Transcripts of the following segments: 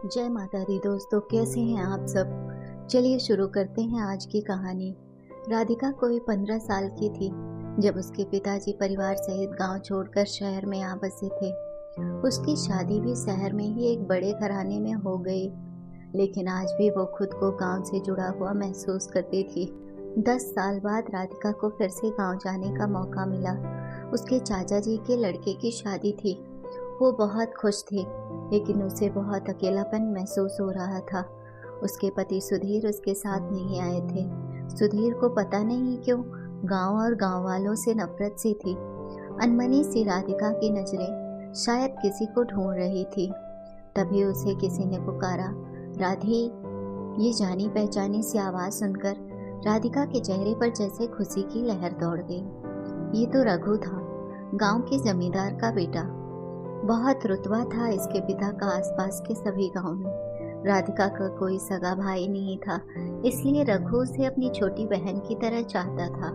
जय माता दी दोस्तों, कैसे हैं आप सब। चलिए शुरू करते हैं आज की कहानी। राधिका कोई 15 साल की थी जब उसके पिताजी परिवार सहित गांव छोड़कर शहर में आ बसे थे। उसकी शादी भी शहर में ही एक बड़े घराने में हो गई, लेकिन आज भी वो खुद को गांव से जुड़ा हुआ महसूस करती थी। 10 साल बाद राधिका को फिर से गांव जाने का मौका मिला। उसके चाचा जी के लड़के की शादी थी। वो बहुत खुश थी, लेकिन उसे बहुत अकेलापन महसूस हो रहा था। उसके पति सुधीर उसके साथ नहीं आए थे। सुधीर को पता नहीं क्यों गांव और गांव वालों से नफरत सी थी। अनमनी सी राधिका की नजरें शायद किसी को ढूंढ रही थी। तभी उसे किसी ने पुकारा, राधी। ये जानी पहचानी सी आवाज सुनकर राधिका के चेहरे पर जैसे खुशी की लहर दौड़ गई। ये तो रघु था, गांव के जमींदार का बेटा। बहुत रुतबा था इसके पिता का आसपास के सभी गांव में। राधिका का कोई सगा भाई नहीं था, इसलिए रघु उसे अपनी छोटी बहन की तरह चाहता था।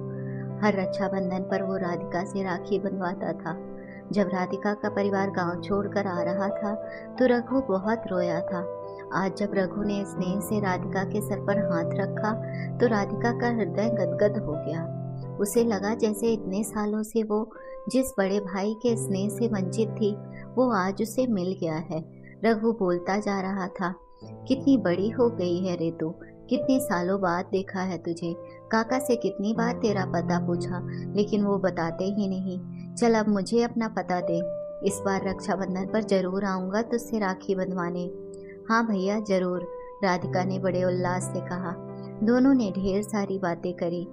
हर रक्षाबंधन पर वो राधिका से राखी बंधवाता था। जब राधिका का परिवार गांव छोड़कर आ रहा था तो रघु बहुत रोया था। आज जब रघु ने स्नेह से राधिका के सर पर हाथ रखा तो राधिका का हृदय गदगद हो गया। उसे लगा जैसे इतने सालों से वो जिस बड़े भाई के स्नेह से वंचित थी, वो आज उसे मिल गया है। रघु बोलता जा रहा था, कितनी बड़ी हो गई है रे तू, कितने सालों बाद देखा है तुझे। काका से कितनी बार तेरा पता पूछा, लेकिन वो बताते ही नहीं। चल अब मुझे अपना पता दे, इस बार रक्षाबंधन पर जरूर आऊंगा तुझसे राखी बंधवाने। हाँ भैया जरूर, राधिका ने बड़े उल्लास से कहा। दोनों ने ढेर सारी बातें करी।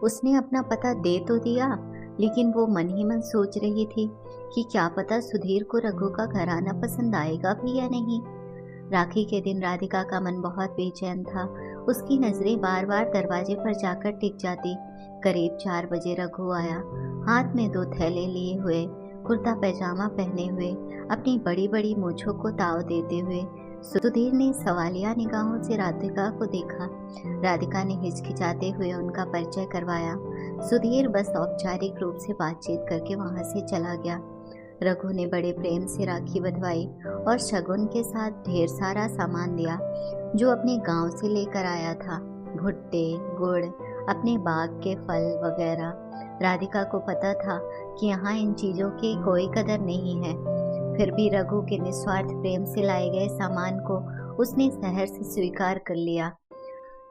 उसने अपना पता दे तो दिया, लेकिन वो मन ही मन सोच रही थी कि क्या पता सुधीर को रघु का घराना पसंद आएगा भी या नहीं। राखी के दिन राधिका का मन बहुत बेचैन था। उसकी नजरें बार बार दरवाजे पर जाकर टिक जाती। करीब 4 बजे रघु आया, हाथ में 2 थैले लिए हुए, कुर्ता पैजामा पहने हुए, अपनी बड़ी बड़ी मूंछों को ताव देते हुए। सुधीर ने सवालिया निगाहों से राधिका को देखा। राधिका ने हिचकिचाते हुए उनका परिचय करवाया। सुधीर बस औपचारिक रूप से बातचीत करके वहां से चला गया। रघु ने बड़े प्रेम से राखी बंधवाई और शगुन के साथ ढेर सारा सामान दिया जो अपने गांव से लेकर आया था। भुट्टे, गुड़, अपने बाग के फल वगैरह। राधिका को पता था कि यहाँ इन चीजों की कोई कदर नहीं है, फिर भी रघु के निस्वार्थ प्रेम से लाए गए सामान को उसने सहर से स्वीकार कर लिया।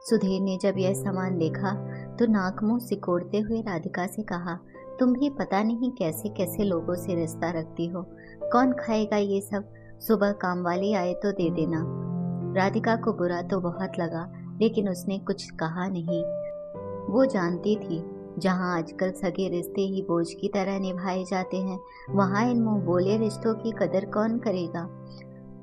सुधीर ने जब यह सामान देखा तो नाक मुंह सिकोड़ते हुए राधिका से कहा, तुम भी पता नहीं कैसे कैसे लोगों से रिश्ता रखती हो। कौन खाएगा ये सब, सुबह काम वाली आए तो दे देना। राधिका को बुरा तो बहुत लगा, लेकिन उसने कुछ कहा नहीं। वो जानती थी जहाँ आजकल सगे रिश्ते ही बोझ की तरह निभाए जाते हैं, वहाँ इन मुंह बोले रिश्तों की कदर कौन करेगा।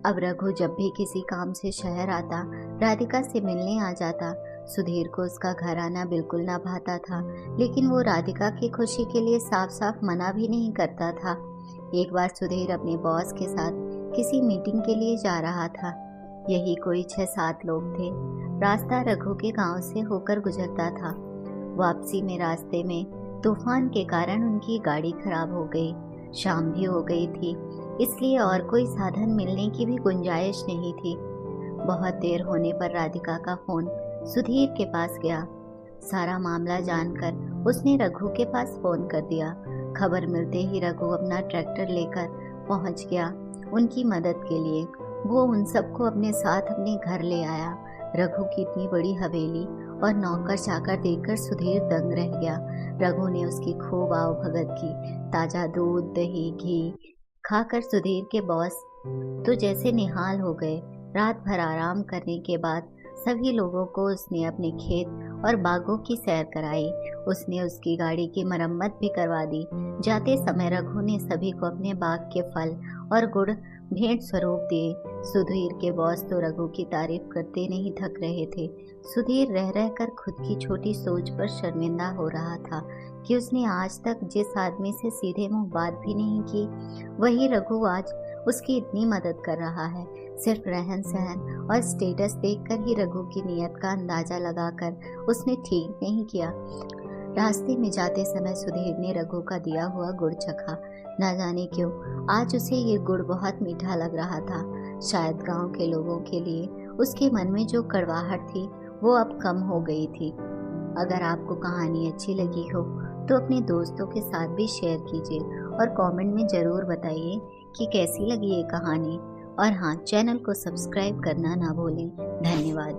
अब रघु जब भी किसी काम से शहर आता, राधिका से मिलने आ जाता। सुधीर को उसका घर आना बिल्कुल ना भाता था, लेकिन वो राधिका की खुशी के लिए साफ साफ मना भी नहीं करता था। एक बार सुधीर अपने बॉस के साथ किसी मीटिंग के लिए जा रहा था। यही कोई 6-7 लोग थे। रास्ता रघु के गांव से होकर गुजरता था। वापसी में रास्ते में तूफान के कारण उनकी गाड़ी खराब हो गई। शाम भी हो गई थी, इसलिए और कोई साधन मिलने की भी गुंजाइश नहीं थी। बहुत देर होने पर राधिका का फोन सुधीर के पास गया। सारा मामला जानकर उसने रघु के पास फोन कर दिया। खबर मिलते ही रघु अपना ट्रैक्टर लेकर पहुंच गया उनकी मदद के लिए। वो उन सबको अपने साथ अपने घर ले आया। रघु की इतनी बड़ी हवेली और नौकर चाकर देखकर सुधीर दंग रह गया। रघु ने उसकी खूब आओ भगत की। ताजा दूध, दही, घी खाकर सुधीर के बॉस तो जैसे निहाल हो गए। रात भर आराम करने के बाद सभी लोगों को उसने अपने खेत और बागों की सैर कराई। उसने उसकी गाड़ी की मरम्मत भी करवा दी। जाते समय रघु ने सभी को अपने बाग के फल और गुड़ भेंट स्वरूप दिए। सुधीर के बॉस तो रघु की तारीफ करते नहीं थक रहे थे। सुधीर रह रहकर खुद की छोटी सोच पर शर्मिंदा हो रहा था कि उसने आज तक जिस आदमी से सीधे मुंह बात भी नहीं की, वही रघु आज उसकी इतनी मदद कर रहा है। सिर्फ रहन सहन और स्टेटस देखकर ही रघु की नीयत का अंदाजा लगाकर उसने ठीक नहीं किया। रास्ते में जाते समय सुधीर ने रघु का दिया हुआ गुड़ चखा। न जाने क्यों आज उसे ये गुड़ बहुत मीठा लग रहा था। शायद गांव के लोगों के लिए उसके मन में जो कड़वाहट थी वो अब कम हो गई थी। अगर आपको कहानी अच्छी लगी हो तो अपने दोस्तों के साथ भी शेयर कीजिए और कमेंट में ज़रूर बताइए कि कैसी लगी ये कहानी। और हाँ, चैनल को सब्सक्राइब करना ना भूलें। धन्यवाद।